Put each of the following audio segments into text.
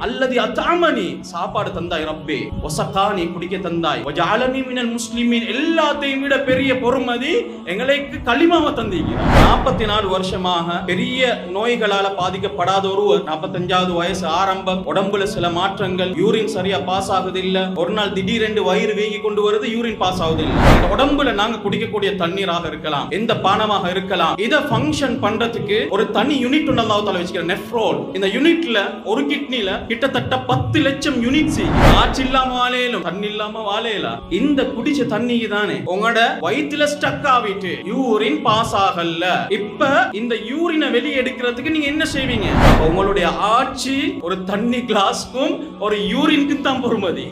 அல்லது அத்தாமனி சாப்பாடு தந்தாய் ரப்பே, வசகானி குடிக்க தந்தாய், வஜஅலனி மினல் முஸ்லிமீன் எல்லாத்தையும் விட பெரிய பொறுமதி எங்களுக்கு கலிமாவை தந்தீங்க. 44 வருஷமாக பெரிய நோய்களால பாதிக்கப்படாத ஒருவர் 45வது வயசு ஆரம்பம், உடம்புல சில மாற்றங்கள், யூரின் சரியா பாஸ் ஆகுது இல்ல, ஒரு நாள் திடீரென்று வயிறு வீங்கி கொண்டு வருது, யூரின் பாஸ் ஆகுது இல்ல. இந்த உடம்புல நாங்க குடிக்கக்கூடிய தண்ணீராக இருக்கலாம், எந்த பானமாக இருக்கலாம், இத ஃபங்க்ஷன் பண்றதுக்கு ஒரு தனி யூனிட் ஒன்று அல்லாஹ் தஆலா வச்சிருக்கார், நெஃப்ரோல். இந்த யூனிட்ல ஒரு கிட்னில கிட்டத்தட்ட 10 லட்சம் யூனிட்ஸ். ஆச்சு இல்லாம வாழையிலும் தண்ணி இல்லாம வாழையலாம். இந்த குடிச்ச தண்ணிக்கு தானே உங்களோட வயிற்றுல ஸ்டக் ஆகிட்டு யூரின் பாஸ் ஆகல. இப்ப இந்த யூரினை வெளியே எடுக்கிறதுக்கு நீங்க என்ன செய்வீங்க? உங்களுடைய ஆட்சி ஒரு தண்ணி கிளாஸ்க்கும் ஒரு யூரினுக்கு தான் பொறுமதி.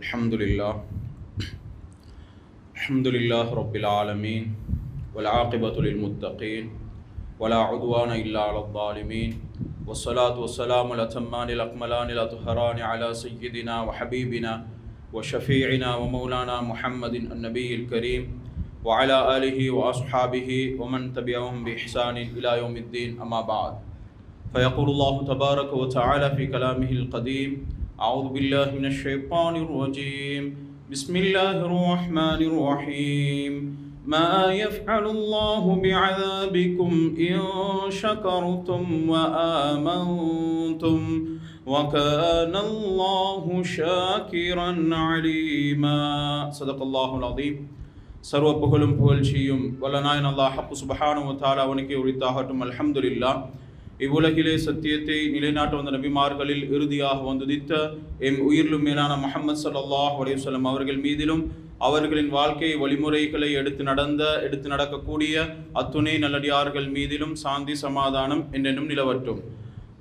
அல்ஹம்துலில்லாஹ் அல்ஹம்துலில்லாஹ் ரப்பில் ஆலமீன் வல் ஆகிபத்து லில் முத்தகீன் வலா உத்வான இல்லா அலல் ஸாலிமீன் வஸ்ஸலாத்து வஸ்ஸலாமு அலா தம்மானில் அக்மலானில் அத்ஹரானி அலா சய்யிதினா வ ஹபீபினா வ ஷஃபீஇனா வ மௌலானா முஹம்மதின் அந்நபியில் கரீம் வ அலா ஆலிஹி வ அஸ்ஹாபிஹி வ மன் தபிஅஹும் பி இஹ்சானின் இலா யௌமித்தீன் அம்மா பஅத். ஃபயகூலுல்லாஹு தபாரக வ தஆலா ஃபீ கலாமிஹில் கதீம் அஊது பில்லாஹி மினஷ் ஷைத்தானிர் ரஜீம். بسم الله الرحمن الرحيم. ما يفعل الله بعذابكم إن شكرتم وآمنتم وكان الله شاكرا عليما. صدق الله العظيم. சர்வ புகழும் புகழ்ச்சியும் வல்லநாயன் அல்லாஹ் சுப்ஹானஹு வ தஆலா அவனுக்கே உரித்தாகட்டும். அல்ஹம்துலில்லாஹ். இவ்வுலகிலே சத்தியத்தை நிலைநாட்ட வந்த நபிமார்களில் இறுதியாக வந்துதித்த எம் உயிரிலும் மேலான முஹம்மது ஸல்லல்லாஹு அலைஹி வஸல்லம் அவர்கள் மீதிலும் அவர்களின் வாழ்க்கை வழிமுறைகளை எடுத்து நடக்கக்கூடிய அத்துணை நல்லடியார்கள் மீதிலும் சாந்தி சமாதானம் என்றென்றும் நிலவட்டும்.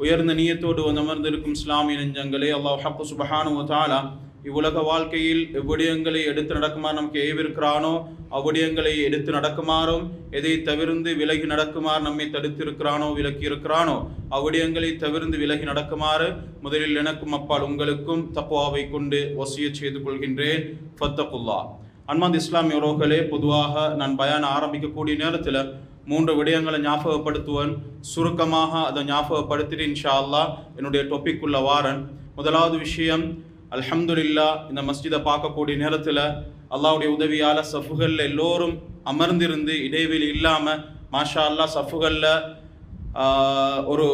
உயர்ந்த நியத்தோடு அமர்ந்திருக்கும் இஸ்லாமிய நெஞ்சங்களே, அல்லாஹ் சுப்ஹானஹு வ தஆலா இவ்வுலக வாழ்க்கையில் எவ்விடயங்களை எடுத்து நடக்குமாறு நமக்கு ஏவிருக்கிறானோ அவ்விடயங்களை எடுத்து நடக்குமாறும், எதை தவிர்ந்து விலகி நடக்குமாறு நம்மை தடுத்திருக்கிறானோ விலக்கி இருக்கிறானோ அவ்விடயங்களை தவிர்ந்து விலகி நடக்குமாறு முதலில் எனக்கும் அப்பால் உங்களுக்கும் தக்வாவை கொண்டு வசியத் செய்து கொள்கின்றேன். ஃபத்தகுல்லாஹ். அன்பார்ந்த இஸ்லாமிய உறவுகளே, பொதுவாக நான் பயான் ஆரம்பிக்கக்கூடிய நேரத்தில் 3 விடயங்களை ஞாபகப்படுத்துவேன். சுருக்கமாக அதை ஞாபகப்படுத்திட்டு இன்ஷா அல்லாஹ் என்னுடைய டாபிக் உள்ள வாரன். முதலாவது விஷயம், அல்ஹம்துலில்லாஹ், இந்த மஸ்ஜிதை பார்க்கக்கூடிய நேரத்தில் அல்லாஹ்வுடைய உதவியால் சஃபுகளில் எல்லோரும் அமர்ந்திருந்து இடைவெளி இல்லாமல் மாஷா அல்லாஹ் சஃபுகளில் ஒரு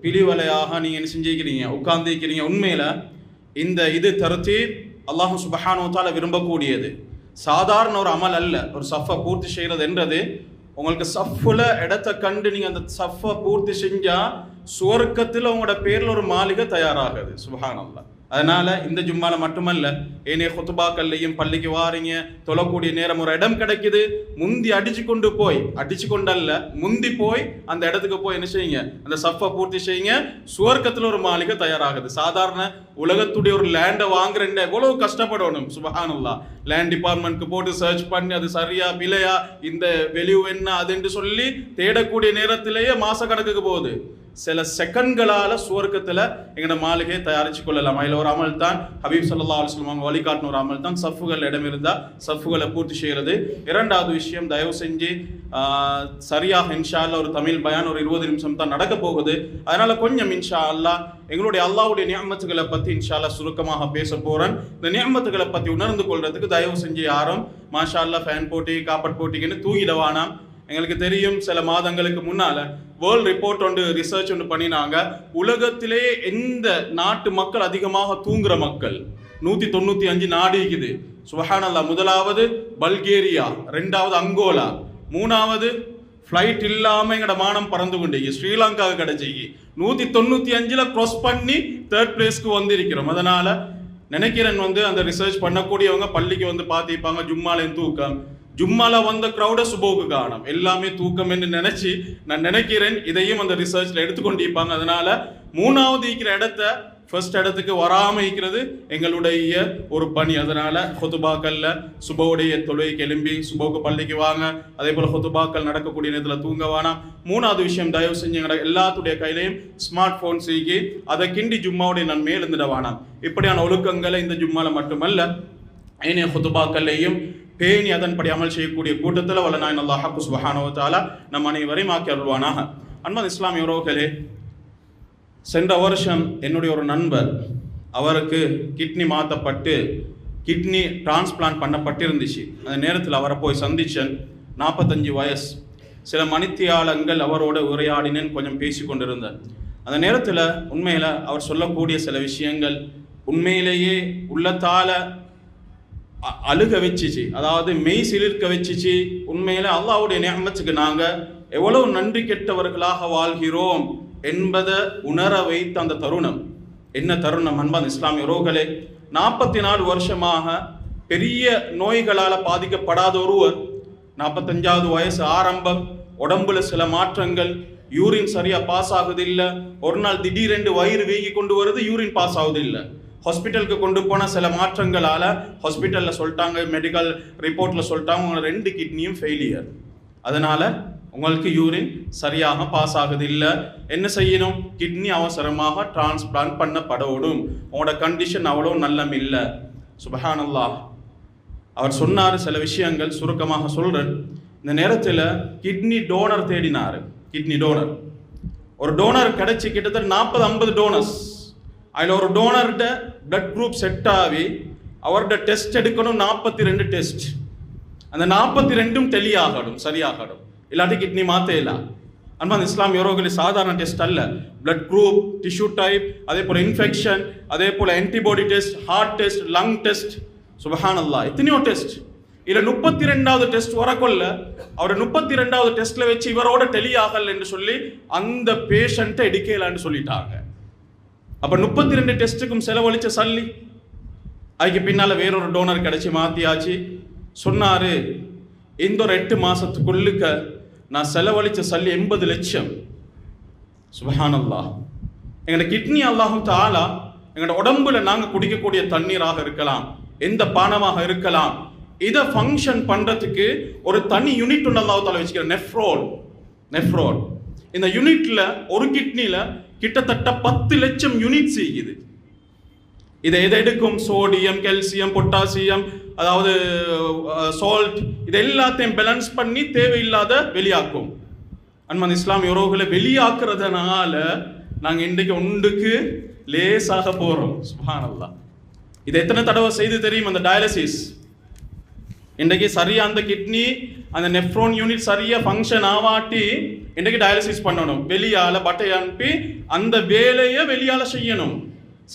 பிரிவலையாக நீங்கள் என்ன செஞ்சிருக்கிறீங்க, உட்கார்ந்திருக்கிறீங்க. உண்மையில் இது தர்தீப் அல்லாஹ் சுப்ஹானஹு வ தஆலா விரும்பக்கூடியது. சாதாரண ஒரு அமல் அல்ல. ஒரு சஃபை பூர்த்தி செய்கிறது என்றது, உங்களுக்கு சஃப்புல இடத்தை கண்டு நீங்கள் அந்த சஃபை பூர்த்தி செஞ்சால் சுவர்க்கத்தில் உங்களோட பேரில் ஒரு மாளிகை தயாராகுது. சுப்ஹானல்லாஹ். அதனால இந்த ஜும்மால மட்டுமல்ல, ஏனைய குத்துபாக்கள்லையும் பள்ளிக்கு வாரீங்க, தொழக்கூடிய நேரம் ஒரு இடம் கிடைக்குது, முந்தி அடிச்சு கொண்டல்ல முந்தி போய் அந்த இடத்துக்கு போய் என்ன செய்யுங்க, அந்த சஃபை பூர்த்தி செய்யுங்க. சுவர்க்கத்தில் ஒரு மாளிகை தயாராகுது. சாதாரண உலகத்துடைய ஒரு லேண்டை வாங்குறேன் எவ்வளவு கஷ்டப்படணும். சுப்ஹானல்லாஹ். லேண்ட் டிபார்ட்மெண்ட்க்கு போட்டு சர்ச் பண்ணி அது சரியா பிழையா, இந்த வெளியூ என்ன அதுன்னு சொல்லி தேடக்கூடிய நேரத்திலேயே மாச கணக்குக்கு போகுது. சில செகண்ட்களால சுவர்க்கத்தில் எங்களோட மாளிகையை தயாரிச்சு கொள்ளலாம். அதில் ஒரு அமல் தான் ஹபீப் ஸல்லல்லாஹு அலைஹி வஸல்லம் வழிகாட்டின ஒரு அமல் தான் சஃப்புகள் இடம் இருந்தால் சஃப்புகளை பூர்த்தி செய்கிறது. இரண்டாவது விஷயம், தயவு செஞ்சு சரியாக இன்ஷா அல்லாஹ் ஒரு தமிழ் பயான் ஒரு 20 நிமிஷம் தான் நடக்க போகுது. அதனால கொஞ்சம் இன்ஷா அல்லாஹ் எங்களுடைய அல்லாஹ்வுடைய நிஅமத்துகளை பற்றி இன்ஷா அல்லாஹ் சுருக்கமாக பேச போகிறேன். இந்த நிஅமத்துகளை பற்றி உணர்ந்து கொள்றதுக்கு தயவு செஞ்சு யாரும் மாஷா அல்லாஹ் ஃபேன் போட்டி காப்பட் போட்டிக்குன்னு தூங்கிடவானாம். எங்களுக்கு தெரியும், சில மாதங்களுக்கு முன்னால வேர்ல்ட் ரிப்போர்ட் ரிசர்ச் பண்ணினாங்க. உலகத்திலே எந்த நாட்டு மக்கள் அதிகமாக தூங்குற மக்கள் 195 நாடு இருக்குது. சுப்ஹானல்லாஹ். முதலாவது பல்கேரியா, 2வது அங்கோலா, 3வது ஃப்ளைட் இல்லாம எங்கட மானம் பறந்து கொண்டே ஸ்ரீலங்காவுக்கு கிடைச்சி 195ல கிராஸ் பண்ணி 3rd பிளேஸ்க்கு வந்திருக்கிறோம். அதனால நினைக்கிறேன் அந்த ரிசர்ச் பண்ணக்கூடியவங்க பள்ளிக்கு பார்த்திருப்பாங்க, ஜும்மாலையும் தூக்கம், ஜும்மால வந்த கிரௌட சுபோக்கு காணும், எல்லாமே தூக்கம் என்று நினைச்சு நான் நினைக்கிறேன் இதையும் அந்த ரிசர்ச்ல எடுத்துக்கொண்டிருப்பாங்க. அதனால 3வது இருக்கிற இடத்த ஃபர்ஸ்ட் இடத்துக்கு வராம இருக்கிறது எங்களுடைய ஒரு பணி. அதனால ஹுதுபாக்கல்ல சுபவுடைய தொழுகைக்கு எழும்பி சுபவுக்கு பள்ளிக்கு வாங்க. அதே போல ஹுதுபாக்கள் நடக்கக்கூடிய நேரத்தில் தூங்க வேணாம். 3வது விஷயம், தயவு செஞ்சு எல்லாத்துடைய கையிலையும் ஸ்மார்ட் போன் சீக்கி அதை கிண்டி ஜும்மாவுடைய நன்மையை எழுந்துட வேணாம். இப்படியான ஒழுக்கங்களை இந்த ஜும்மால மட்டுமல்ல ஏனைய ஹுதுபாக்கள்லையும் பேணி அதன்படி அமல் செய்யக்கூடிய கூட்டத்தில் வல்ல நாயன் அல்லாஹ் சுப்ஹானஹு வ தஆலா நம் அனைவரையும் ஆக்கி அருள்வானாக. அன்பான இஸ்லாமிய உறவுகளே, சென்ற வருஷம் என்னுடைய ஒரு நண்பர், அவருக்கு கிட்னி மாற்றப்பட்டு கிட்னி டிரான்ஸ்பிளான்ட் பண்ணப்பட்டிருந்துச்சு. அந்த நேரத்தில் அவரை போய் சந்திச்சேன். 45 வயசு. சில மணித்தியாலங்கள் அவரோட உரையாடினேன், கொஞ்சம் பேசி கொண்டிருந்தேன். அந்த நேரத்தில் உண்மையில் அவர் சொல்லக்கூடிய சில விஷயங்கள் உண்மையிலேயே உள்ளத்தால் அழுக வச்சிச்சு, அதாவது மெய் சிலிர்க்க வச்சிச்சு. உண்மையில அல்லாஹ்வுடைய நிஅமத்துக்கு நாங்கள் எவ்வளவு நன்றி கெட்டவர்களாக வாழ்கிறோம் என்பதை உணர வைத்த அந்த தருணம். என்ன தருணம் அன்பான இஸ்லாமிய உறவுகளே, 44 வருஷமாக பெரிய நோய்களால் பாதிக்கப்படாத ஒருவர், 45வது வயசு ஆரம்பம், உடம்புல சில மாற்றங்கள், யூரின் சரியா பாஸ் ஆகுது இல்லை, ஒரு நாள் திடீரென்று வயிறு வீங்கி கொண்டு வருது, யூரின் பாஸ் ஆகுது இல்லை. ஹாஸ்பிட்டலுக்கு கொண்டு போன சில மாற்றங்களால் ஹாஸ்பிட்டலில் சொல்லிட்டாங்க, மெடிக்கல் ரிப்போர்ட்டில் சொல்லிட்டாங்க, உங்களை 2 கிட்னியும் ஃபெயிலியர், அதனால் உங்களுக்கு யூரின் சரியாக பாஸ் ஆகுது இல்லை, என்ன செய்யணும், கிட்னி அவசரமாக டிரான்ஸ்பிளான்ட் பண்ணப்படணும், உங்களோட கண்டிஷன் அவ்வளோ நல்லம் இல்லை. சுப்ஹானல்லாஹ். அவர் சொன்னார் சில விஷயங்கள், சுருக்கமாக சொல்கிறேன். இந்த நேரத்தில் கிட்னி டோனர் தேடினார். கிட்னி டோனர், ஒரு டோனர் கிடைச்சி கிட்டத்தட்ட 40-50 டோனர்ஸ். அதில் ஒரு டோனர்கிட்ட பிளட் குரூப் செட் ஆகி அவர்கிட்ட டெஸ்ட் எடுக்கணும், 42 டெஸ்ட். அந்த 42ம் தெளியாகணும், சரியாகணும், இல்லாட்டி கிட்னி மாற்றல. அன்பான இஸ்லாமிய உறவுகளே, சாதாரண டெஸ்ட் அல்ல. பிளட் குரூப், டிஷ்யூ டைப், அதே போல் இன்ஃபெக்ஷன், அதே போல் antibody test, heart test, lung test. சுப்ஹானல்லாஹ், எத்தனையோ டெஸ்ட். இதில் 32வது டெஸ்ட் வரக்கொள்ள அவர் 32வது டெஸ்ட்ல வச்சு இவரோட தெளியாகல் என்று சொல்லி அந்த பேஷண்ட்டை எடுக்கலான்னு சொல்லிட்டாங்க. அப்போ 32 டெஸ்ட்டுக்கும் செலவழிச்ச சல்லி. அதுக்கு பின்னால் வேறொரு டோனர் கிடைச்சி மாற்றியாச்சு. சொன்னார், இந்த ஒரு 8 மாதத்துக்குள்ளுக்க நான் செலவழிச்ச சல்லி 80 லட்சம். சுப்ஹானல்லாஹ். எங்களோட கிட்னி அல்லாஹு தஆலா எங்களோட உடம்புல நாங்கள் குடிக்கக்கூடிய தண்ணீராக இருக்கலாம், எந்த பானமாக இருக்கலாம், இதை ஃபங்க்ஷன் பண்ணுறதுக்கு ஒரு தனி யூனிட் ஒன்று அல்லாஹு தஆலா வச்சுக்கிறேன், நெஃப்ரோன். இந்த யூனிட்ல ஒரு கிட்னியில் கிட்டத்தட்ட 10 லட்சம் யூனிட் செய்யுது. இதை எதை எடுக்கும், சோடியம், கால்சியம், பொட்டாசியம், அதாவது சால்ட், இது எல்லாத்தையும் பேலன்ஸ் பண்ணி தேவையில்லாத வெளியாக்கும். அன்பான இஸ்லாமிய உறவுகளை வெளியாக்குறதுனால நாங்கள் இன்றைக்கு ஒன்றுக்கு லேசாக போகிறோம். சுப்ஹானல்லாஹ். இது எத்தனை தடவை செய்து தெரியும் அந்த டயாலிசிஸ். இன்றைக்கு சரியா அந்த கிட்னி, அந்த நெஃப்ரோன் யூனிட் சரியா ஃபங்க்ஷன் ஆவாட்டி இன்றைக்கு டயாலிசிஸ் பண்ணணும், வெளியால பட்டை அனுப்பி அந்த வேலையை வெளியால செய்யணும்.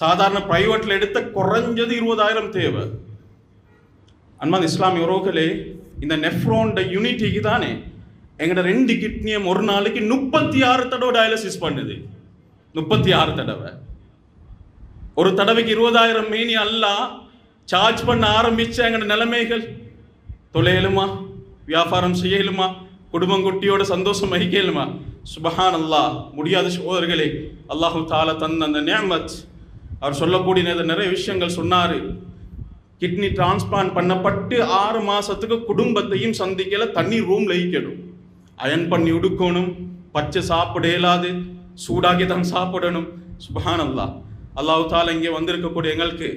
சாதாரண பிரைவேட்ல எடுத்த குறைஞ்சது 20,000 தேவை. அன்பான இஸ்லாமிய உறவுகளே, இந்த நெஃப்ரோன் யூனிட்டிக்கு தானே எங்கட 2 கிட்னியும் ஒரு நாளைக்கு 36 தடவை டயாலிசிஸ் பண்ணுது. 36 தடவை. ஒரு தடவைக்கு 20,000 மேனி அல்லா சார்ஜ் பண்ண ஆரம்பிச்ச எங்கட நிலைமைகள், தொலையலுமா, வியாபாரம் செய்யலுமா, குடும்பம் குட்டியோட சந்தோஷம் வகிக்கலுமா? சுப்ஹானல்லாஹ். முடியாத சகோதரர்களே, அல்லாஹு தஆலா தந்த அந்த நிஅமத். அவர் சொல்லக்கூடிய நிறைய விஷயங்கள் சொன்னார். கிட்னி டிரான்ஸ்பிளான்ட் பண்ணப்பட்டு 6 மாசத்துக்கு குடும்பத்தையும் சந்திக்கல, தண்ணி ரூம்ல வைக்கணும், அயன் பண்ணி உடுக்கணும், பச்சை சாப்பிட இயலாது, சூடாக்கி தான் சாப்பிடணும். சுப்ஹானல்லாஹ். அல்லாஹு தஆலா இங்கே வந்திருக்கக்கூடிய எங்களுக்கு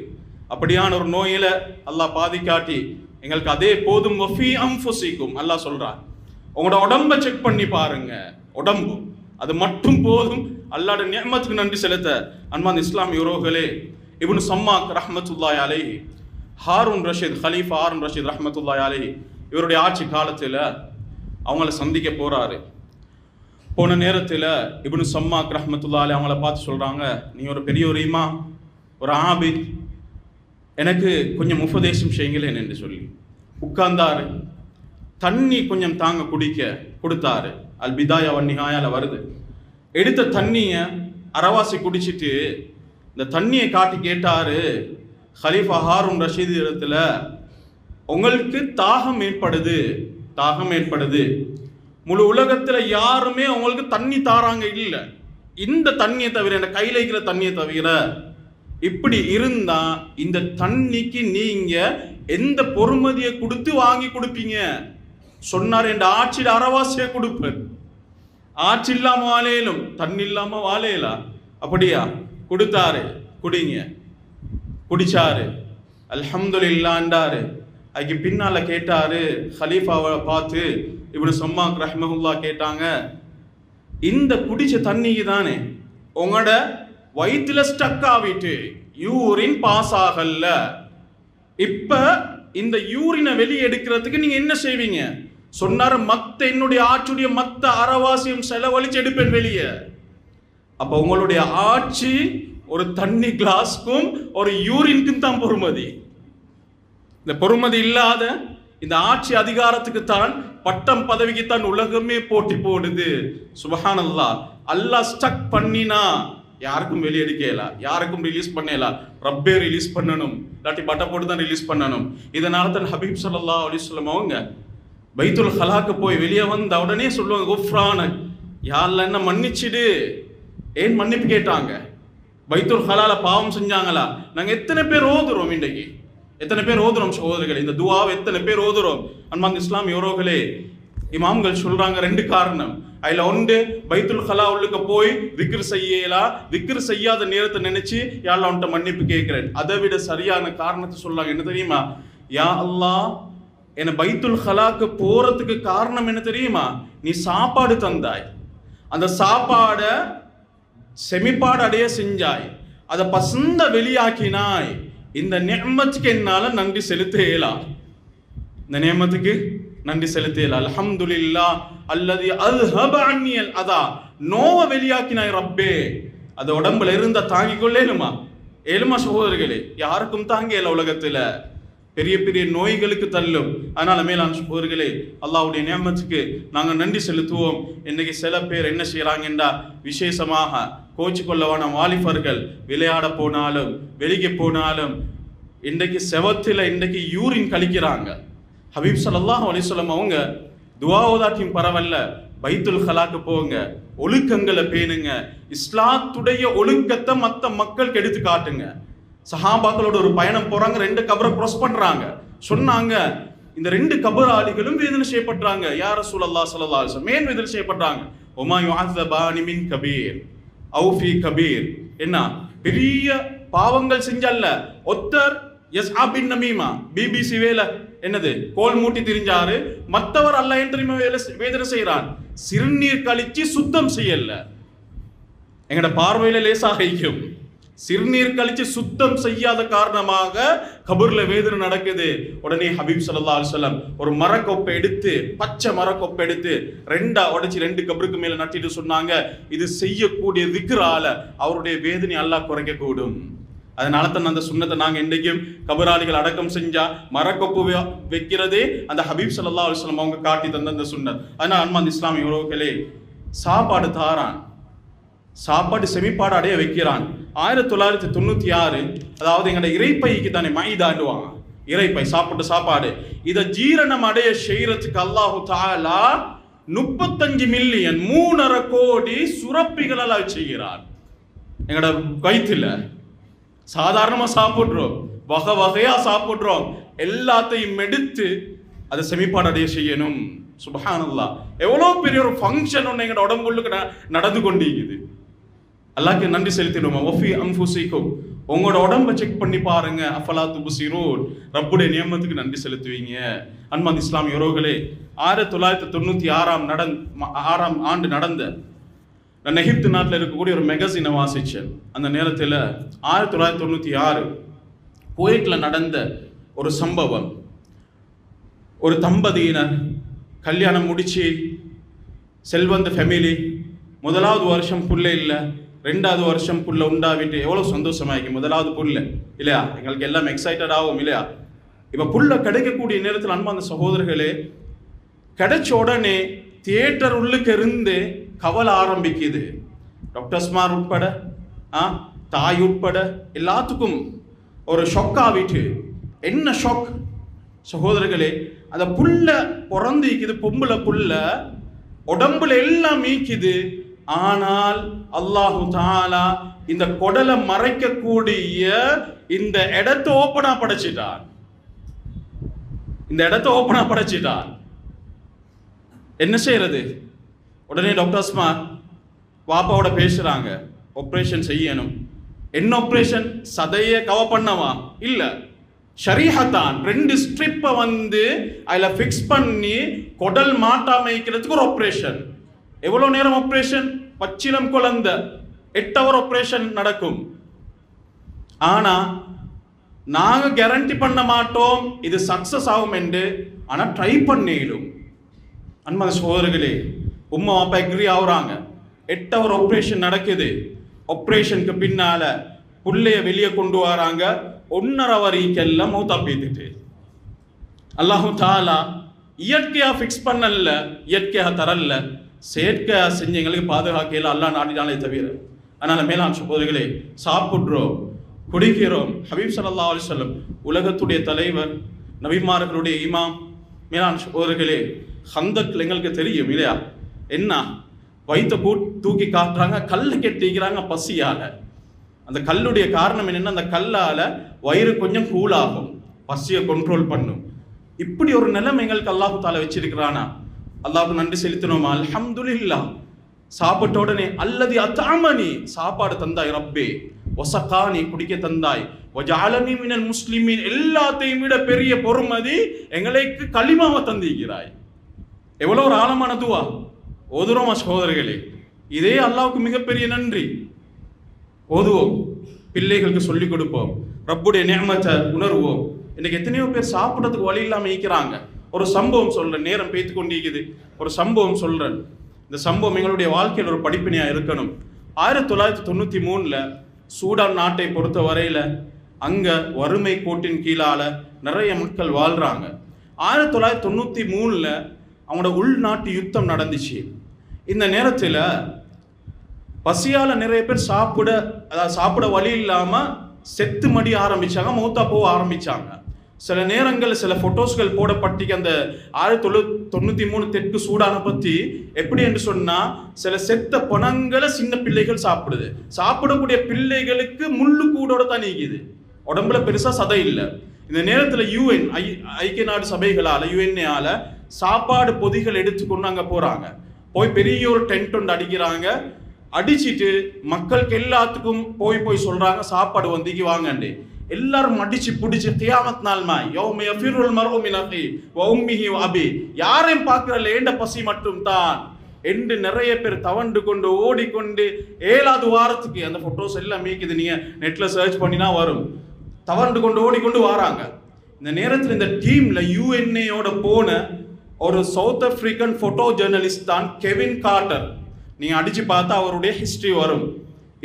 அப்படியான ஒரு நோயில அல்லாஹ் பாதிக்காட்டி எங்களுக்கு அதே போதும். வஃபி அன்ஃபுசிக்கும், அல்லாஹ் சொல்றான், உங்களோட உடம்பை செக் பண்ணி பாருங்க, உடம்பு அது மட்டும் போதும் அல்லாஹ்வுடைய நிஅமத்துக்கு நன்றி செலுத்த. அன்பான இஸ்லாமிய உறவுகளே, இப்னு சம்மாக் ரஹ்மத்துல்லாஹி அலைஹி, ஹாரூன் ரஷீத், ஹலீஃபா ஹாரூன் ரஷீத் ரஹ்மத்துல்லாஹி அலைஹி, இவருடைய ஆட்சி காலத்தில் அவங்கள சந்திக்க போறாரு. போன நேரத்தில் இப்னு சம்மாக் ரஹ்மத்துல்லாஹி அலைஹி அவங்கள பார்த்து சொல்றாங்க, நீ ஒரு பெரிய ஒரு இமாம், ஒரு ஆபித், எனக்கு கொஞ்சம் உபதேசம் செய்யுங்களேன் என்று சொல்லி உட்கார்ந்தாரு. தண்ணி கொஞ்சம் தாங்க குடிக்க கொடுத்தாரு. அல் பிதாயா வன் நிஹாயால வருது. எடுத்த தண்ணியை அரவாசி குடிச்சிட்டு இந்த தண்ணியை காட்டி கேட்டாரு, ஹலீஃபா ஹாரூன் ரஷீத் இடத்துல, உங்களுக்கு தாகம் ஏற்படுது, முழு உலகத்தில் யாருமே உங்களுக்கு தண்ணி தாராங்க இல்லை, இந்த தண்ணியை தவிர, இந்த கையில் இருக்கிற தண்ணியை தவிர. இப்படி இருந்தா இந்த தண்ணிக்கு நீங்க எந்த பொறுமதியை கொடுத்து வாங்கி கொடுப்பீங்க? சொன்னார், என் ஆட்சியில் அரவாசியை கொடுப்பேன், ஆட்சி இல்லாம வாழையிலும் தண்ணி இல்லாம வாழையலாம். அப்படியா? கொடுத்தாரு, குடிங்க. குடிச்சாரு, அல்ஹம்துலில்லாஹ்ன்றாரு. அதுக்கு பின்னால கேட்டாரு ஹலீஃபாவை பார்த்து, இப்னு சம்மாக் ரஹ்மஹுல்லா கேட்டாங்க, இந்த குடிச்ச தண்ணிக்கு தானே உங்களோட வயிற்றுல ஸ்டக் ஆகிட்டு யூரின் பாஸ் ஆகல, இப்ப இந்த யூரினை வெளியே எடுக்கிறதுக்கு நீங்க என்ன செய்வீங்க? சொன்னாரு, என்னுடைய ஆட்சியுடைய மத்த அறவாசியம் செலவழிச்சு எடுப்பேன் வெளியே. அப்ப உங்களுடைய ஆட்சி ஒரு தண்ணி கிளாஸ்க்கும் ஒரு யூரினுக்கும் தான் பொறுமதி. இந்த பொறுமதி இல்லாத இந்த ஆட்சி அதிகாரத்துக்கு தான், பட்டம் பதவிக்கு தான் உலகமே போட்டி போடுது. சுபஹானல்லாஹ். அல்லாஹ் ஸ்டக் பண்ணினா யாருக்கும் வெளியே எடுக்கல, யாருக்கும் ரிலீஸ் பண்ணல, ரப்பே ரிலீஸ் பண்ணணும், இல்லாட்டி பட்டை போட்டு தான் ரிலீஸ் பண்ணணும். இதனால தான் ஹபீப் ஸல்லல்லாஹு அலைஹி வஸல்லம் அவங்க பைத்துல் ஹலாக்கு போய் வெளியே வந்த உடனே சொல்லுவாங்க, குஃப்ரானக், யா அல்லாஹ் என்ன மன்னிச்சிடு. ஏன் மன்னிப்பு கேட்டாங்க? பைத்துல் ஹலால பாவம் செஞ்சாங்களா? நாங்க எத்தனை பேர் ஓதுறோம் இன்றைக்கு, எத்தனை பேர் ஓதுறோம் சகோதரர்களே, இந்த துஆவை எத்தனை பேர் ஓதுறோம்? அன்பார்ந்த இஸ்லாமிய உறவுகளே, இமாம்கள் சொல்றாங்க 2 காரணம். அதுல ஒன்று, பைத்துல் ஹலா உள்ளுக்க போய் திக்ர் செய்யலாம், திக்ர் செய்யாத நேரத்தை நினைச்சு யா அல்லாஹ் உன்கிட்ட மன்னிப்பு கேட்கிறேன். அதை விட சரியான காரணத்தை சொல்றாங்க. என்ன தெரியுமா? யா அல்லாஹ், என்ன பைத்துல் ஹலாக்கு போறதுக்கு காரணம் என்ன தெரியுமா? நீ சாப்பாடு தந்தாய், அந்த சாப்பாட செமிப்பாடு அடைய செஞ்சாய், அதை பசந்த வெளியாக்கினாய். இந்த நிஅமத்துக்கு என்னால நன்றி செலுத்த இயலாது. இந்த நிஅமத்துக்கு நன்றி செலுத்த இயலாது. அல்ஹம்துலில்லாஹ் அல்லதி அல்ஹப அன்னியல் அதா, நோவை வெளியாக்கினாய் ரப்பே. அது உடம்புல இருந்த தாங்கிக் கொள்ளேனுமா? ஏழுமா சகோதரர்களே, யாருக்கும் தாங்கியல. உலகத்துல பெரிய பெரிய நோய்களுக்கு தள்ளும். அதனால மேலான சகோதரர்களே, அல்லாஹ்வுடைய நிஅமத்துக்கு நாங்க நன்றி செலுத்துவோம். இன்னைக்கு சில பேர் என்ன செய்யறாங்கன்றா, விசேஷமாக கோச்சு கொள்ளவான வாலிபர்கள் விளையாட போனாலும் வெளியே போனாலும் இன்றைக்கு செவத்துல இன்றைக்கு யூரின் கழிக்கிறாங்க. ஹபீப் ஸல்லல்லாஹு அலைஹி வஸல்லம் அவங்க துஆ ஓதாட்டியும் பரவாயில்ல, பைத்துல் ஹலாக்கு போங்க, ஒழுக்கங்களை பேணுங்க, இஸ்லாத்துடைய ஒழுக்கத்தை மற்ற மக்களுக்கு எடுத்து காட்டுங்க. சஹாபாக்களோட ஒரு பயணம் போறாங்க, 2 கபரை கிராஸ் பண்றாங்க. சொன்னாங்க, இந்த 2 கபராளிகளும் வேதனை செய்யப்படுறாங்க. யா ரசூலல்லாஹ் ஸல்லல்லாஹு அலைஹி வஸல்லம், ஏன் வேதனை செய்யப்படுறாங்க? ஒமா யுஅஸபானி மின் கபீர் அவு ஃபீ கபீர். என்ன பெரிய பாவங்கள் செஞ்சல்ல, ஒத்தர் யஸ்ஆபின் நமீமா, பிபிசி வேலை என்னது, கோல் மூட்டி திரிஞ்சாரு, மற்றவர் அல்லாஹ் ஏன் தெரியுமா வேதனை செய்யறான்? சிறுநீர் கழிச்சு சுத்தம் செய்யல. எங்கட பார்வையில லேசாக ஐக்கும், சிறுநீர் கழிச்சு சுத்தம் செய்யாத காரணமாக கபூர்ல வேதனை நடக்குது. உடனே ஹபீப் ஸல்லல்லாஹு அலைஹி வஸல்லம் ஒரு மரக்கொப்பை எடுத்து, பச்சை மரக்கொப்பை எடுத்து 2 உடைச்சு 2 கபருக்கு மேல நட்டிட்டு சொன்னாங்க, இது செய்யக்கூடிய திக்ரால அவருடைய வேதனை அல்லாஹ் குறைக்க கூடும். அதனால தான் அந்த சுன்னத்தை நாங்க இன்றைக்கும் கபராளிகள் அடக்கம் செஞ்சா மரக்கொப்பு வைக்கிறதே அந்த ஹபீப் ஸல்லல்லாஹு அலைஹி வஸல்லம் அவங்க காட்டி தந்த அந்த சுன்னத். அதனால அன்பார்ந்த இஸ்லாமிய உறவுகளே, சாப்பாடு தாரான், சாப்பாடு செமிப்பாடு அடைய வைக்கிறான். 1996, அதாவது எங்கட இறைப்பைக்கு தானே மைதாண்டுவாங்க, இறைப்பை சாப்பிட்டு சாப்பாடு, இதை ஜீரணம் அடைய செய்யறதுக்கு அல்லாஹு தஆலா 35 மில்லியன் 3.5 கோடி சுரப்பிகளால் செய்கிறார். எங்கட வயிற்றுல சாதாரணமா சாப்பிடுறோம், வகை வகையா சாப்பிடுறோம், எல்லாத்தையும் எடுத்து அதை செமிப்பாடு அடைய செய்யணும். சுப்ஹானல்லாஹ், எவ்வளவு பெரிய ஒரு ஃபங்க்ஷன் ஒன்று எங்கட உடம்புக்கு நடந்து கொண்டிருக்குது. அல்லாஹ்க்கு நன்றி செலுத்திடுவோம். வஃபி அன்ஃபுஸிக்கும், உங்களோட உடம்பை செக் பண்ணி பாருங்க. அஃபலா துப்சிரூன், ரப்புடைய நியமத்துக்கு நன்றி செலுத்துவீங்க. அன்பார்ந்த இஸ்லாமிய உறவுகளே, 1996ஆம் ஆண்டு நடந்த, நான் எகிப்து நாட்டில் இருக்கக்கூடிய ஒரு மெகசினை வாசிச்சேன். அந்த நேரத்தில் 1996 குவைத்தில் நடந்த ஒரு சம்பவம். ஒரு தம்பதியினர் கல்யாணம் முடிச்சு செல்வந்த ஃபேமிலி, 1வது வருஷம் புள்ள இல்லை, 2வது வருஷம் புள்ள உண்டாவிட்டு எவ்வளோ சந்தோஷமாயிருக்கு. 1வது புள்ள இல்லையா, எங்களுக்கு எல்லாம் எக்ஸைட்டட் ஆகும் இல்லையா. இப்போ புள்ள கிடைக்கக்கூடிய நேரத்தில் அன்பார்ந்த சகோதரர்களே, கிடைச்ச உடனே தியேட்டர் உள்ளுக்கு இருந்து கவலை ஆரம்பிக்குது. டாக்டர்ஸ்மார் உட்பட, தாய் உட்பட எல்லாத்துக்கும் ஒரு ஷொக் ஆகிட்டு. என்ன ஷொக் சகோதரர்களே, அந்த புள்ள பிறந்திக்குது, பொம்பளை புள்ள, உடம்புல எல்லாம் மீக்குது. ஆனால் அல்லாஹு தஆலா இந்த குடலை மறைக்கக்கூடிய இந்த இடத்தை ஓப்பனா படைச்சிட்டான். இந்த இடத்தை ஓப்பனா படைச்சிட்டான். என்ன செய்யறது? உடனே டாக்டர்ஸ்மா வாப்பாவோட பேசுறாங்க, ஆப்ரேஷன் செய்யணும். என்ன ஆப்ரேஷன்? சதையை கவர் பண்ணவா? இல்ல, ஷரீஹத்தான் 2 ஸ்ட்ரிப்பை வந்து அதில் ஃபிக்ஸ் பண்ணி குடல் மாட்டாம வைக்கிறதுக்கு ஒரு ஆப்ரேஷன். எவ்வளோ நேரம் ஆப்ரேஷன்? பச்சிலம் குழந்தை 8 hour ஆப்ரேஷன் நடக்கும். ஆனால் நாங்கள் கேரண்டி பண்ண மாட்டோம் இது சக்ஸஸ் ஆகும் என்று. ஆனால் ட்ரை பண்ணிடும். அன்பான சகோதரர்களே, உம்மா அப்பா எக்ரி ஆகுறாங்க. 8 hour ஆப்ரேஷன் நடக்குது. ஆப்ரேஷனுக்கு பின்னால புள்ளைய வெளியே கொண்டு வராங்க. 1.5 வரைக்கெல்லாம் மௌத்தா பேத்துட்டு. அல்லாஹு தாலா இயற்கையாக ஃபிக்ஸ் பண்ணல, இயற்கையாக தரல, செயற்கையாக செஞ்சவங்களுக்கு பாதுகாக்கையில் அல்லாஹ் நாடினாலே தவிர. அதனால் மேலாண் சகோதரிகளே, சாப்பிட்றோம், குடிக்கிறோம். ஹபீப் ஸல்லல்லாஹு அலைஹி வஸல்லம் உலகத்துடைய தலைவர், நபிமார்களுடைய இமாம். மேலாண் சகோதரிகளே, ஹந்தக்ல எங்களுக்கு தெரியும் இல்லையா? என்ன வயிற்ற தூக்கி காட்டுறாங்க, கல்லை கெட்டிக்கிறாங்க பசியால். அந்த கல்லுடைய காரணம் என்னென்னா, அந்த கல்லால் வயிறு கொஞ்சம் கூலாகும், பசியை கண்ட்ரோல் பண்ணும். இப்படி ஒரு நிலைமை எங்களுக்கு அல்லாஹு தாலா வச்சிருக்கிறானா? அல்லாஹ்வுக்கு நன்றி செலுத்தணுமா? அல்ஹம்துலில்லாஹ். சாப்பிட்ட உடனே அல்லதி அத்தாமனி, சாப்பாடு தந்தாய் ரப்பே, ஒசகானி, குடிக்க தந்தாய், வஜஅலனி மினல் முஸ்லிமீன், எல்லாத்தையும் விட பெரிய பொறுமதி எங்களுக்கு கலிமாவை தந்திருக்கிறாய். எவ்வளோ ஒரு ஆழமான துவா ஓதுறோமா சகோதரர்களே? இதே அல்லாஹ்வுக்கு மிகப்பெரிய நன்றி. ஓதுவோம், பிள்ளைகளுக்கு சொல்லிக் கொடுப்போம், ரப்புடைய நிஅமத்தை உணர்வோம். இன்னைக்கு எத்தனையோ பேர் சாப்பிட்றதுக்கு வழி இல்லாமல் இருக்கிறாங்க. ஒரு சம்பவம் சொல்றேன், நேரம் பேத்து கொண்டிருக்குது. ஒரு சம்பவம் சொல்றேன். இந்த சம்பவம் எங்களுடைய வாழ்க்கையில் ஒரு படிப்பினையாக இருக்கணும். 1993 சூடான் நாட்டை பொறுத்த வரையில் அங்கே வறுமை கோட்டின் கீழால் நிறைய மக்கள் வாழ்கிறாங்க. 1993 அவங்களோட உள்நாட்டு யுத்தம் நடந்துச்சு. இந்த நேரத்தில் பசியால் நிறைய பேர் சாப்பிட வழி இல்லாமல் செத்து மடி ஆரம்பித்தாங்க, மௌத்தா போக ஆரம்பித்தாங்க. சில நேரங்கள் சில ஃபோட்டோஸ்கள் போடப்பட்டிக்கு அந்த 1993 தெற்கு சூடானை பற்றி. எப்படி என்று சொன்னால், சில செத்த பணங்களை சின்ன பிள்ளைகள் சாப்பிடுது. சாப்பிடக்கூடிய பிள்ளைகளுக்கு முள்ளு கூடோட தான் நீக்குது, உடம்புல பெருசாக சதை இல்லை. இந்த நேரத்தில் UN ஐக்கிய நாடு சபைகளால், UNAல சாப்பாடு பொதிகள் எடுத்துக்கொண்டு அங்கே போகிறாங்க. போய் பெரிய ஒரு டென்ட் ஒன்று அடிக்கிறாங்க. அடிச்சுட்டு மக்களுக்கு எல்லாத்துக்கும் போய் சொல்கிறாங்க, சாப்பாடு வந்திக்கு வாங்கண்டே. எல்லாரும் அடிச்சு பிடிச்சி கியாமத் நாள் மாய் யௌம யஃபிருல் மர்உ மின் அஹி வ உம்மிஹி வ அபி, யாரையும் பார்க்கறல ஏண்ட பசி மட்டும் தான் என்று நிறைய பேர் தவண்டு கொண்டு ஓடிக்கொண்டு 7வது வாரத்துக்கு அந்த ஃபோட்டோஸ் எல்லாம் மீக்குது, நீங்க நெட்ல சர்ச் பண்ணினா வரும். தவண்டு கொண்டு ஓடிக்கொண்டு வராங்க. இந்த நேரத்தில் இந்த டீம்ல UNAயோட போன ஒரு சவுத் ஆப்பிரிக்கன் போட்டோ ஜேர்னலிஸ்ட் தான் கெவின் கார்ட்டர். நீங்க அடிச்சு பார்த்தா அவருடைய ஹிஸ்டரி வரும்.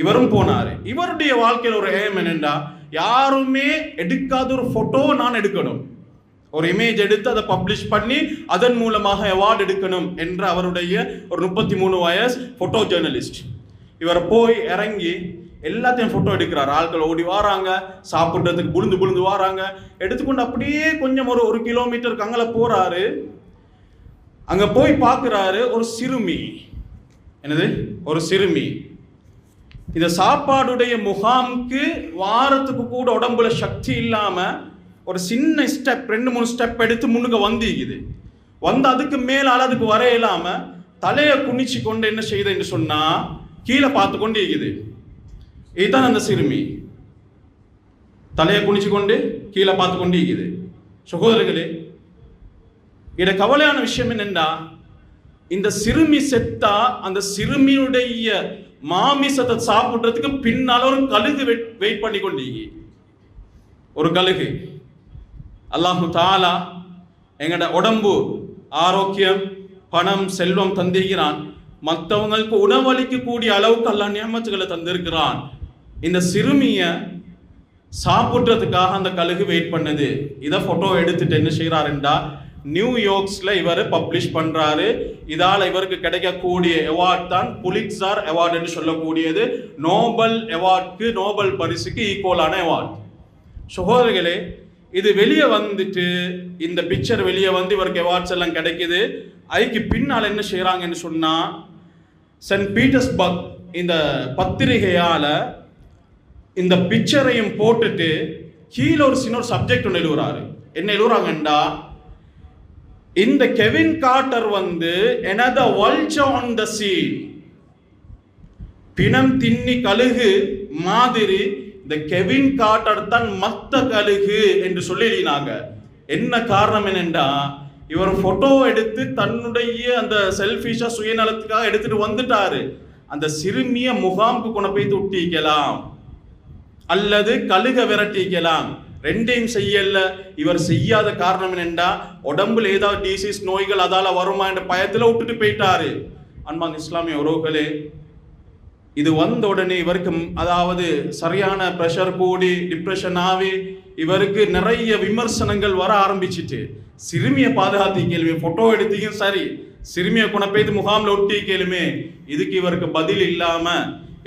இவரும் போனாரு. இவருடைய வாழ்க்கையில் ஒரு ஏம் என்னென்றா, யாருமே எடுக்காத ஒரு போட்டோ நான் எடுக்கணும், ஒரு இமேஜ் எடுத்து அதை பப்ளிஷ் பண்ணி அதன் மூலமாக அவார்டு எடுக்கணும் என்ற அவருடைய ஒரு 33 வயசு போட்டோ ஜேர்னலிஸ்ட். இவர் போய் இறங்கி எல்லாத்தையும் போட்டோ எடுக்கிறார். ஆட்கள் ஓடி வராங்க, சாப்பிட்றதுக்கு புழுந்து வராங்க. எடுத்துக்கொண்டு அப்படியே கொஞ்சம் ஒரு கிலோமீட்டருக்கு அங்கே போறாரு. அங்க போய் பார்க்கிறாரு ஒரு சிறுமி. என்னது? ஒரு சிறுமி. இந்த சாப்பாடுடைய முகாமுக்கு வாரத்துக்கு கூட உடம்புல சக்தி இல்லாம ஒரு சின்ன ஸ்டெப் 2-3 ஸ்டெப் எடுத்து முன்னுக்கு வந்திக்குது. வந்து அதுக்கு மேலால அதுக்கு வர இல்லாம தலையை குனிச்சு கொண்டு என்ன செய்யுது என்று சொன்னா, கீழே பார்த்து கொண்டு இருக்குது. இதுதான் அந்த சிறுமி. தலையை குனிச்சு கொண்டு கீழே பார்த்து கொண்டு இருக்குது. சகோதரர்களே, இட கவலையான விஷயம் என்னன்னா, இந்த சிறுமி செத்தா அந்த சிறுமியுடைய மாமிசத்தை சாப்பிட்றதுக்கு பின்னால ஒரு கழுகு வெயிட் பண்ணி கொண்டீங்க. ஒரு கழுகு. அல்லாஹு தாலா எங்கட உடம்பு ஆரோக்கியம் பணம் செல்வம் தந்திருக்கிறான். மற்றவங்களுக்கு உணவளிக்க கூடிய அளவுக்கு அல்லாஹ் நியமத்துகளை தந்திருக்கிறான். இந்த சிறுமிய சாப்பிட்றதுக்காக அந்த கழுகு வெயிட் பண்ணது. இதை போட்டோ எடுத்துட்டு என்ன செய்யறாருண்டா, நியூயார்க்ஸ்ல இவர் பப்ளிஷ் பண்றாரு. இதால இவருக்கு கிடைக்கக்கூடிய அவார்ட் தான் புலிட்சர் அவார்டு என்று சொல்லக்கூடியது. நோபல் அவார்டுக்கு, நோபல் பரிசுக்கு ஈக்குவலான அவார்டு. சகோதரர்களே, இது வெளியே வந்துட்டு, இந்த பிக்சர் வெளியே வந்து இவருக்கு அவார்ட்ஸ் எல்லாம் கிடைக்குது. அதுக்கு பின்னால் என்ன செய்யறாங்கன்னு சொன்னா, சென்ட் பீட்டர்ஸ்பர்க் இந்த பத்திரிகையால இந்த பிக்சரையும் போட்டுட்டு கீழே ஒரு சின்ன சப்ஜெக்ட் ஒன்று எழுதுறாரு. என்ன எழுதுறாங்கண்டா, இந்த கெவின் கார்ட்டர் வந்து another vulture on the sea, பிணம் தின்னி கழுகு மாதிரி இந்த கெவின் கார்ட்டர் தான் மத்த கழுகு என்று சொல்லினாங்க. என்ன காரணம் என்னென்றா, இவர் போட்டோ எடுத்து தன்னுடைய அந்த செல்ஃபிஷா சுயநலத்துக்காக எடுத்துட்டு வந்துட்டாரு. அந்த சிறுமிய முகாமுக்கு கொண்டு போய் தொட்டிக்கலாம் அல்லது கழுக விரட்டிக்கலாம், ரெண்டையும் செய்யல. இவர் செய்யாத காரணம் என்னென்றா, உடம்புல ஏதாவது டிசீஸ் நோய்கள் அதால வருமா என்ற பயத்துல விட்டுட்டு போயிட்டாரு. அன்பான இஸ்லாமிய உறவுகளே, இது வந்த உடனே இவருக்கு அதாவது சரியான பிரஷர் கூடி டிப்ரெஷன் ஆகி இவருக்கு நிறைய விமர்சனங்கள் வர ஆரம்பிச்சிட்டு. சிறுமியை பாதுகாத்தி கேளுமே, போட்டோ எடுத்தீங்க சரி, சிறுமியை கொண்டு போய் முகாமில் ஒட்டி கேளுமே, இதுக்கு இவருக்கு பதில் இல்லாம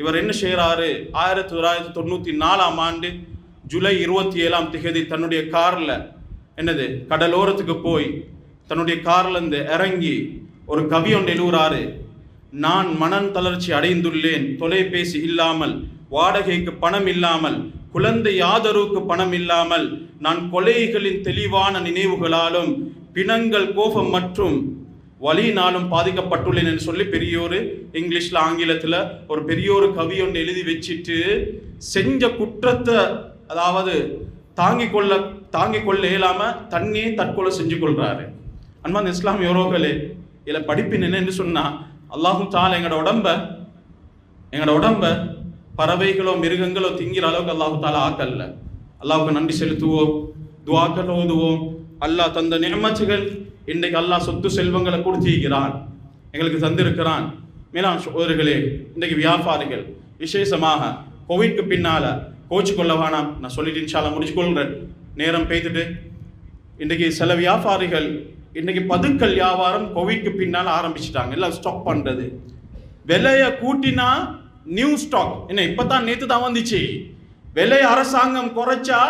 இவர் என்ன செய்யறாரு, 1994 ஜூலை 27 தன்னுடைய கார்ல கடலோரத்துக்கு போய் தன்னுடைய கார்ல இருந்து இறங்கி ஒரு கவி ஒன்று எழுதுறாரு. நான் மனம் தளர்ச்சி அடைந்துள்ளேன், தொலைபேசி இல்லாமல், வாடகைக்கு பணம் இல்லாமல், குழந்தை ஆதரவுக்கு பணம் இல்லாமல், நான் கொலைகளின் தெளிவான நினைவுகளாலும் பிணங்கள் கோபம் மற்றும் வலியினாலும் பாதிக்கப்பட்டுள்ளேன் என்று சொல்லி பெரியோரு இங்கிலீஷ்ல ஆங்கிலத்தில் ஒரு பெரியோரு கவி ஒன்று எழுதி வச்சுட்டு செஞ்ச குற்றத்தை அதாவது தாங்கிக் கொள்ள இயலாம தன்னையே தற்கொலை செஞ்சு கொள்றாரு. அன்பான இஸ்லாமிய உறவுகளே, இதுல படிப்பின் என்னன்னு சொன்னா, அல்லாஹு தஆலா எங்களோட உடம்ப பறவைகளோ மிருகங்களோ திங்கிற அளவுக்கு அல்லாஹு தஆலா ஆக்கல்ல. அல்லாஹுக்கு நன்றி செலுத்துவோம், துஆக்கள் ஓதுவோம். அல்லாஹ் தந்த நிஅமத்துகள், இன்றைக்கு அல்லாஹ் சொத்து செல்வங்களை கொடுத்திருக்கிறான், எங்களுக்கு தந்திருக்கிறான். மேலான சகோதரர்களே, இன்றைக்கு வியாபாரிகள் விசேஷமாக கோவிட்க்கு பின்னால கோச்சு கொள்ள வேணாம், நான் சொல்லிட்டு இன்ஷா அல்லாஹ் முடிச்சுக்கொள்கிறேன், நேரம் பேத்துட்டு. இன்றைக்கு சில வியாபாரிகள் இன்னைக்கு பதுக்கல் வியாபாரம் கோவிட்க்கு பின்னால் ஆரம்பிச்சுட்டாங்க. எல்லாம் ஸ்டாக் பண்றது, விலையை கூட்டினா நியூ ஸ்டாக், என்ன இப்பதான் நேத்து தான் வந்துச்சு, விலை அரசாங்கம் குறைச்சா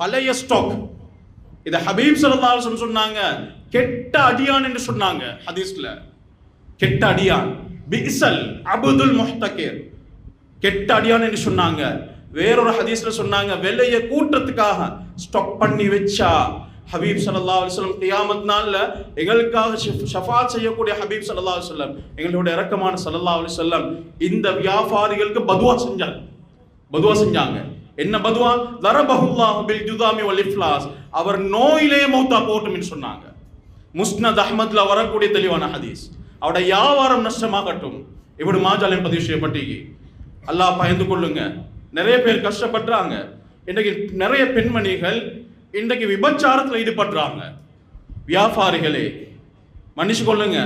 பழைய ஸ்டாக். இத ஹபீப் ஸல்லல்லாஹு அலைஹி வஸல்லம் சொன்னாங்க, கெட்ட அடியான் என்று சொன்னாங்க ஹதீஸ்ல. கெட்ட அடியான், பிஇஸல் அப்துல் முஹ்தகிர், கெட்ட அடியான் என்று சொன்னாங்க. வேறொரு ஹதீஸ்ல சொன்னாங்க, விலையை கூட்டத்துக்காக ஸ்டாக் பண்ணி வச்சா ஹபீப் ஸல்லல்லாஹு அலைஹி வஸல்லம் கியாமத் நாள்ல எங்களுக்காக ஷஃபாத் செய்யக்கூடிய ஹபீப் ஸல்லல்லாஹு அலைஹி வஸல்லம், எங்களோட இரக்கமான ஸல்லல்லாஹு அலைஹி வஸல்லம் இந்த வியாபாரிகளுக்கு பதுவா செஞ்சாங்க. என்ன பதுவா? தரபஹுல்லாஹு பில் ஜுதாமி வல் இஃப்லாஸ், அவர் நோயிலே மௌத்தா போட்டும் என்று சொன்னாங்க. முஸ்னத் அஹ்மத்ல வரக்கூடிய தெளிவான ஹதீஸ். அவருடைய வியாபாரம் நஷ்டமாகட்டும். இப்னு மாஜாலையும் பதிவு செய்யப்பட்டீங்க. அல்லாஹ் பயந்து கொள்ளுங்க. நிறைய பேர் கஷ்டப்படுறாங்க. இன்றைக்கு நிறைய பெண்மணிகள் இன்றைக்கு விபச்சாரத்தில் ஈடுபடுறாங்க. வியாபாரிகளே மன்னிச்சு கொள்ளுங்க,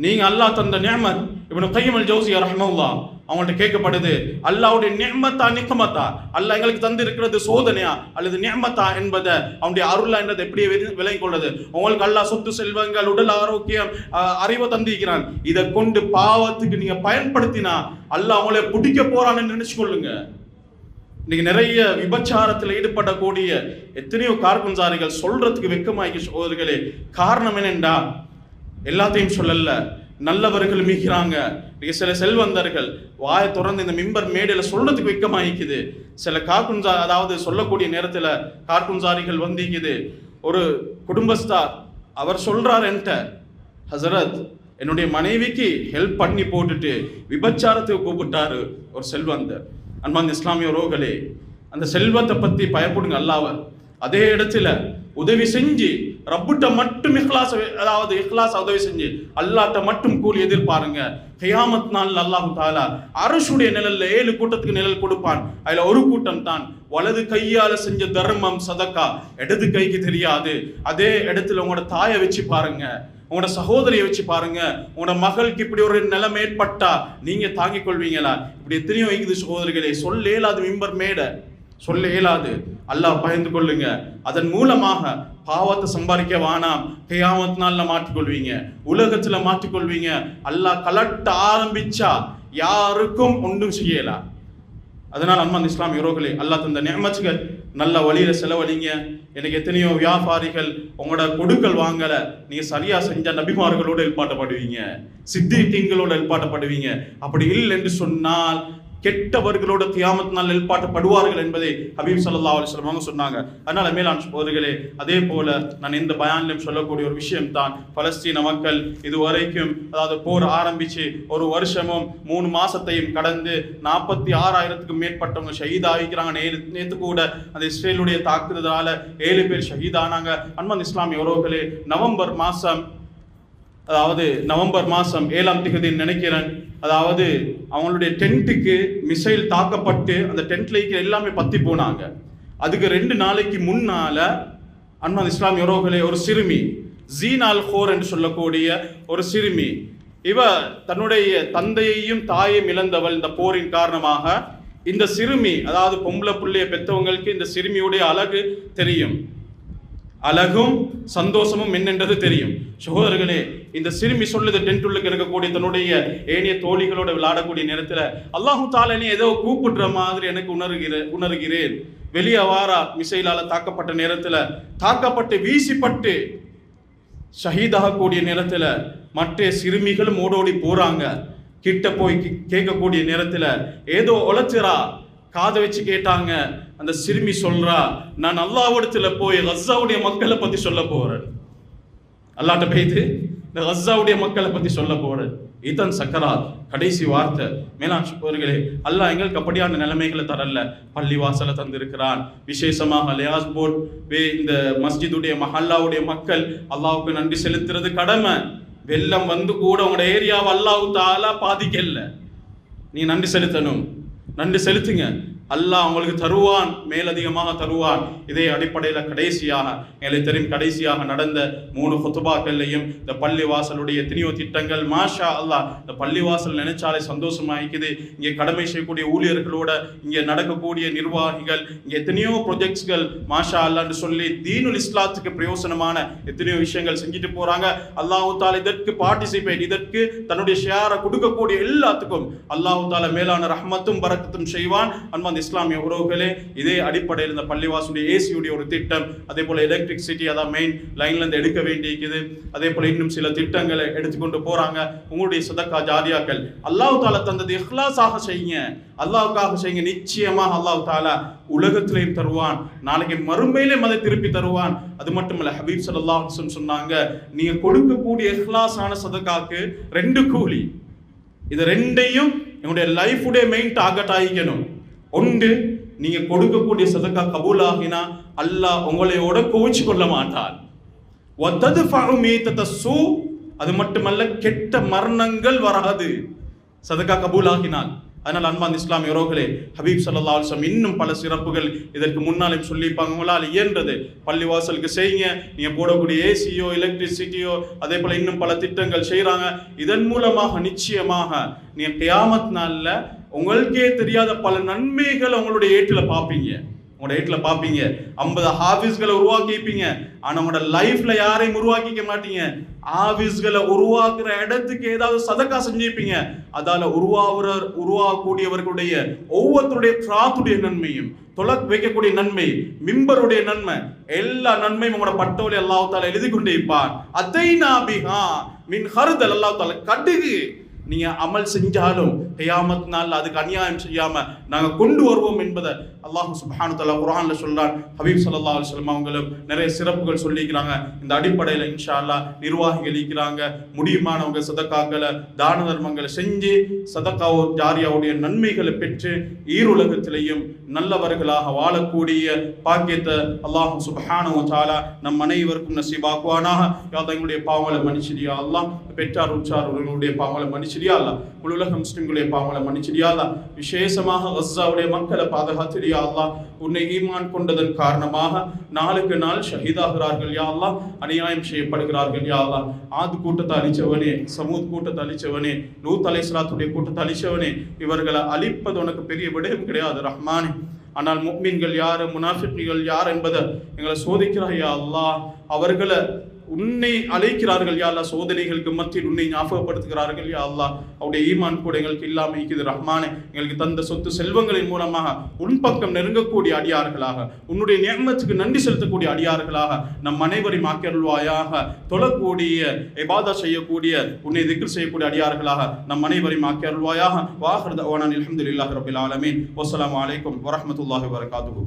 நீங்க அல்லாஹ் தந்த நிஅமத். இப்னு கய்யிம் அல் ஜௌஸிய்யா ரஹ்மத்துல்லாஹ் அவங்கள்ட்ட கேட்கப்படுது, அல்லாஹ்வுடைய நிஅமத்தா நிக்மத்தா, அல்லாஹ் எங்களுக்கு தந்து இருக்கிறது சோதனையா அல்லது நிஅமத்தா என்பதை அவனுடைய அருளா என்றதை எப்படி விளங்கிக் கொள்வது? உங்களுக்கு அல்லாஹ் சொத்து செல்வங்கள், உடல் ஆரோக்கியம், அறிவை தந்திருக்கிறான். இதை கொண்டு பாவத்துக்கு நீங்க பயன்படுத்தினா அல்லாஹ் அவங்களே பிடிக்க போறான்னு நினைச்சு கொள்ளுங்க. இன்னைக்கு நிறைய விபச்சாரத்தில் ஈடுபடக்கூடிய எத்தனையோ கார்குன்சாரிகள் சொல்றதுக்கு வெக்கமாக்கி சகோதரர்களே. காரணம் என்னென்றா, எல்லாத்தையும் சொல்லல, நல்லவர்கள் மிகிறாங்க. சில செல்வந்தர்கள் வாயை திறந்து இந்த மிம்பர் மேடையில் சொல்றதுக்கு வெக்கமாயிக்குது. சில அதாவது சொல்லக்கூடிய நேரத்தில் கார்குன்சாரிகள் வந்திக்குது. ஒரு குடும்பஸ்தார் அவர் சொல்றார் என்கிட்ட, ஹசரத் என்னுடைய மனைவிக்கு ஹெல்ப் பண்ணி போட்டுட்டு விபச்சாரத்துக்கு கூப்பிட்டாரு ஒரு செல்வந்தர். அன்பான இஸ்லாமிய உறவுகளே, அந்த செல்வத்தை பத்தி பயப்படுங்க அல்லாஹ்வை. அதே இடத்துல உதவி செஞ்சு ரப்புட்ட மட்டும் இஹ்லாஸ் உதவி செஞ்சு அல்லாஹ்ட்ட மட்டும் கூலி எதிர்பாருங்க. கியாமத் நாள் அல்லாஹ் தஆலா அரஷுடைய நிழல்ல 7 கூட்டத்துக்கு நிழல் கொடுப்பான். அதுல ஒரு கூட்டம் தான் வலது கையால செஞ்ச தர்மம் சதக்கா இடது கைக்கு தெரியாது. அதே இடத்துல உங்களோட தாயை வச்சு பாருங்க, உங்களோட சகோதரியை வச்சு பாருங்க. உங்களோட மகளுக்கு இப்படி ஒரு நிலைமை ஏற்பட்டா நீங்க தாங்கிக் கொள்வீங்களா? இப்படி எத்தனையோ இது சகோதரிகளே, சொல்ல இயலாது, மிம்பர் மேடை சொல்ல இயலாது. அல்லாஹ் பயந்து கொள்ளுங்க. அதன் மூலமாக பாவத்தை சம்பாதிக்க வேணாம், கியாமத் நாள்ல மாற்றிக்கொள்வீங்க, உலகத்துல மாற்றிக்கொள்வீங்க. அல்லாஹ் கலட்ட ஆரம்பிச்சா யாருக்கும் ஒன்றும் செய்யலாம். அதனால் அன்பான இஸ்லாமிய உறவுகளே, அல்லாஹ் தந்த நிஅமத்துகள் நல்ல வழியில செலவழிங்க. எனக்கு எத்தனையோ வியாபாரிகள் உங்களோட கொடுக்கல் வாங்கல, நீங்க சரியா செஞ்ச நபிமார்களோட எழுப்பாட்டப்படுவீங்க, சித்திகீங்களோட எழுப்பாட்டப்படுவீங்க. அப்படி இல்லை என்று சொன்னால் கெட்டவர்களோட கியாமத் நாள் எழுப்பாட்டப்படுவார்கள் என்பதை ஹபீப் ஸல்லல்லாஹு அலைஹி வஸல்லம் அவங்க சொன்னாங்க. அதனால மேலான சகோதரர்களே, அதே போல நான் இந்த பயானிலும் சொல்லக்கூடிய ஒரு விஷயம் தான், பலஸ்தீன மக்கள் இதுவரைக்கும் அதாவது போர் ஆரம்பிச்சு ஒரு வருஷமும் 3 மாசத்தையும் கடந்து 46,000க்கும் மேற்பட்டவங்க ஷஹீதாகிக்கிறாங்க. நேற்று கூட அந்த இஸ்ரேலுடைய தாக்குதலால 7 பேர் ஷஹீதானாங்க. அன்பார்ந்த இஸ்லாமிய உறவுகளே, நவம்பர் மாசம் 7ஆம் தேதி நினைக்கிறேன், அதாவது அவங்களுடைய டென்ட்டுக்கு மிசைல் தாக்கப்பட்டு அந்த டென்ட்ல எல்லாமே பத்தி போனாங்க. அதுக்கு 2 நாளைக்கு முன்னால அன்பார்ந்த இஸ்லாமிய உறவுகளே, ஒரு சிறுமி ஜீனா அல் ஹோர் என்று சொல்லக்கூடிய ஒரு சிறுமி, இவ தன்னுடைய தந்தையையும் தாயையும் இழந்தவள் இந்த போரின் காரணமாக. இந்த சிறுமி, அதாவது பொம்பளை பிள்ளைய பெற்றவங்களுக்கு இந்த சிறுமியுடைய அழகு தெரியும், அழகும் சந்தோஷமும் என்னன்றது தெரியும். சகோதரர்களே, இந்த சிறுமி சொல்லுது, டென்ட் உள்ளுக்கு இருக்கக்கூடிய தன்னுடைய ஏனைய தோழிகளோட விளையாடக்கூடிய நேரத்தில் அல்லாஹு தஆலா நீ ஏதோ கூப்பிடுற மாதிரி எனக்கு உணர்கிறேன். வெளியே வாரா, மிசைலால தாக்கப்பட்ட நேரத்தில் தாக்கப்பட்டு வீசிப்பட்டு ஷஹீதாகக்கூடிய நேரத்தில் மற்ற சிறுமிகளும் ஓடோடி போறாங்க. கிட்ட போய் கேட்கக்கூடிய நேரத்தில் ஏதோ உழைச்சிரா காதை வச்சு கேட்டாங்க. அந்த சிறுமி சொல்றா, நான் அல்லாஹ்விடத்துல போய் கஸாவுடைய மக்களை பத்தி சொல்ல போறேன். அல்லாஹ்ட்ட போயிட்டு இந்த கஸாவுடைய மக்களை பத்தி சொல்ல போறேன். இதன் சக்கராத், கடைசி வார்த்தை. மேலான சகோதரர்களே, அல்லாஹ் எங்களுக்கு அப்படியான நிலைமைகளை தரல, பள்ளிவாசலை தந்திருக்கிறான். விசேஷமாக லியாஸ் போர்ட் இந்த மஸ்ஜிதுடைய மஹல்லாவுடைய மக்கள் அல்லாஹ்வுக்கு நன்றி செலுத்துறது கடமை. வெள்ளம் வந்து கூட உங்களோட ஏரியாவை அல்லாஹ் தஆலா பாதிக்கல, நீ நன்றி செலுத்தணும். நன்றி செலுத்துங்க, அல்லாஹ் உங்களுக்கு தருவான், மேலதிகமாக தருவான். இதே அடிப்படையில் கடைசியாக எங்களுக்கு தெரியும், கடைசியாக நடந்த 3 ஹுத்பாக்கள்லையும் இந்த பள்ளிவாசலுடைய எத்தனையோ திட்டங்கள், மாஷா அல்லாஹ். இந்த பள்ளிவாசல் நினைச்சாலே சந்தோஷமாயிக்குது. இங்கே கடமை செய்யக்கூடிய ஊழியர்களோட, இங்கே நடக்கக்கூடிய நிர்வாகிகள், இங்கே எத்தனையோ ப்ரொஜெக்ட்ஸ்கள் மாஷா அல்லான்னு சொல்லி தீனுல் இஸ்லாத்துக்கு பிரயோசனமான எத்தனையோ விஷயங்கள் செஞ்சுட்டு போறாங்க. அல்லாஹு தஆலா இதற்கு பார்ட்டிசிபேட், இதற்கு தன்னுடைய ஷேரை கொடுக்கக்கூடிய எல்லாத்துக்கும் அல்லாஹு தஆலா மேலான ரஹ்மத்தும் பரக்கத்தும் செய்வான். அன்பார்ந்த இஸ்லாமிய உறவுகளே, இதே அடிப்படையில் இந்த பள்ளிவாசலுடைய ஏசியுடைய ஒரு திட்டம், அதே போல எலக்ட்ரிசிட்டி அதான் மெயின் லைன்ல இருந்து எடுக்க வேண்டியிருக்குது. அதே போல இன்னும் சில திட்டங்களை எடுத்துக்கொண்டு போறாங்க. உங்களுடைய சதக்கா ஜாரியாக்கள் அல்லாஹ் தஆலா தந்தது இஹ்லாஸாக செய்யுங்க, அல்லாஹ்வுக்காக செய்யுங்க. நிச்சயமாக அல்லாஹ் தஆலா உலகத்திலேயும் தருவான், நாளைக்கு மறுமையிலே அதை திருப்பி தருவான். அது மட்டுமல்ல, ஹபீப் ஸல்லல்லாஹு அலைஹி வஸல்லம் சொன்னாங்க, நீங்க கொடுக்கக்கூடிய இஹ்லாஸான சதக்காக்கு 2 கூலி. இது 2யும் என்னுடைய லைஃபுடைய மெயின் டார்கெட் ஆகிக்கணும். ஒன்று, நீங்க கொடுக்கக்கூடிய சதக்கா கபூல் ஆகினா அல்லாஹ் உங்களையோட கோவிச்சு கொள்ள மாட்டான். அது மட்டுமல்ல, கெட்ட மரணங்கள் வராது சதக்கா கபூல் ஆகினால். அதனால் அன்பார்ந்த இஸ்லாமிய உறவுகளே, ஹபீப் ஸல்லல்லாஹு அலைஹி வஸல்லம் இன்னும் பல சிறப்புகள் இதற்கு முன்னாலே சொல்லியிருப்பாங்க. உங்களால் இயன்றது பள்ளிவாசலுக்கு செய்யுங்க. நீங்க போடக்கூடிய ஏசியோ எலக்ட்ரிசிட்டியோ அதே போல இன்னும் பல திட்டங்கள் செய்யறாங்க. இதன் மூலமாக நிச்சயமாக நீங்க கியாமத் நாள்ல உங்களுக்கே தெரியாத பல நன்மைகளை உங்களுடைய ஏட்டில் பார்ப்பீங்க. உங்களோட ஏட்டில் பார்ப்பீங்க. 50 ஹாஃபிஸ்களை உருவாக்கிப்பீங்க. ஆனா உங்களோட லைஃப்ல யாரையும் உருவாக்கிக்க மாட்டீங்க. ஹாஃபிஸ்களை உருவாக்குற இடத்துக்கு ஏதாவது சதக்கா செஞ்சிருப்பீங்க. அதால உருவாகக்கூடியவர்களுடைய ஒவ்வொருத்தருடைய கிராத்துடைய நன்மையும், தொலக் வைக்கக்கூடிய நன்மை, மிம்பருடைய நன்மை, எல்லா நன்மையும் உங்களோட பட்டோலை அல்லாஹ் தஆலா எழுதி கொண்டே இருப்பான். அதைனா பிஹா மின் ஹர்தல், அல்லாஹ் தஆலா கடுகு நீங்க அமல் செஞ்சாலும் கியாமத் நாள் அதுக்கு அநியாயம் செய்யாம நாங்க கொண்டு வருவோம் என்பதை அல்லாஹ் சுப்ஹானஹு வ தஆலா குர்ஆன்ல சொல்றான். ஹபீப் ஸல்லல்லாஹு அலைஹி வஸல்லம் அவங்களும் நிறைய சிறப்புகள் சொல்லிக்கிறாங்க. இந்த அடிப்படையில் இன்ஷா அல்லாஹ் நிர்வாகிகள் இருக்கிறாங்க, முடியுமானவங்க சதக்காக்களை தான தர்மங்களை செஞ்சு சதக்கா ஜாரியாவுடைய நன்மைகளை பெற்று ஈருலகத்திலேயும் நல்லவர்களாக வாழக்கூடிய பாக்கியத்தை அல்லாஹ் சுப்ஹானஹு வ தஆலா நம் அனைவருக்கும் நசீபாக்குவானாக. எங்களுடைய பாவங்களை மன்னிச்சிடியா அல்லாஹ், பெற்றார் உற்றார்களுடைய பாவங்களை மன்னிச்சிடியா அல்லாஹ், உலக முஸ்லிம்களுடைய பாவங்களை மன்னிச்சிடியா அல்லாஹ். விசேஷமாக கஸாவுடைய மக்களை பாதுகாத்திடியா அல்லாஹ். உன்னை ஈமான் கொண்டதன் காரணமாக நாளுக்கு நாள் ஷஹீதாகிறார்கள் யா அல்லாஹ், அநியாயம் செய்யப்படுகிறார்கள் யா அல்லாஹ். ஆது கூட்டத்தை அழிச்சவனே, சமூத் கூட்டத்தை அழிச்சவனே, லூத் அலைஹிஸ்ஸலாத்துடைய கூட்டத்தை அழிச்சவனே, இவர்களை அழிப்பது உனக்கு பெரிய விடயம் கிடையாது ரஹ்மானே. ஆனால் முஃமின்கள் யார், முனாஃபிக்குகள் யார் என்பதை எங்களை சோதிக்கிறாய் யா அல்லாஹ். அவர்களை உன்னை அழைக்கிறார்கள் யா அல்லாஹ், சோதனைகளுக்கு மத்தியில் உன்னை ஞாபகப்படுத்துகிறார்கள் யா அல்லாஹ். அவருடைய ஈமான் கூட எங்களுக்கு இல்லாமல் இருக்குது ரஹ்மானே. எங்களுக்கு தந்த சொத்து செல்வங்களின் மூலமாக உன் பக்கம் நெருங்கக்கூடிய அடியார்களாக, உன்னுடைய நியமத்துக்கு நன்றி செலுத்தக்கூடிய அடியார்களாக நம் அனைவரையும் ஆக்கியருள்வாயாக. தொழக்கூடிய, இபாதத் செய்யக்கூடிய, உன்னை திக்ர் செய்யக்கூடிய அடியார்களாக நம் அனைவரையும் ஆக்கியருள்வாயாக. வாஹிர் தஅவானா அல்ஹம்துலில்லாஹி ரப்பில் ஆலமீன். வஸ்ஸலாமு அலைக்கும் வரஹ்மத்துல்லாஹி வபரகாத்துஹு.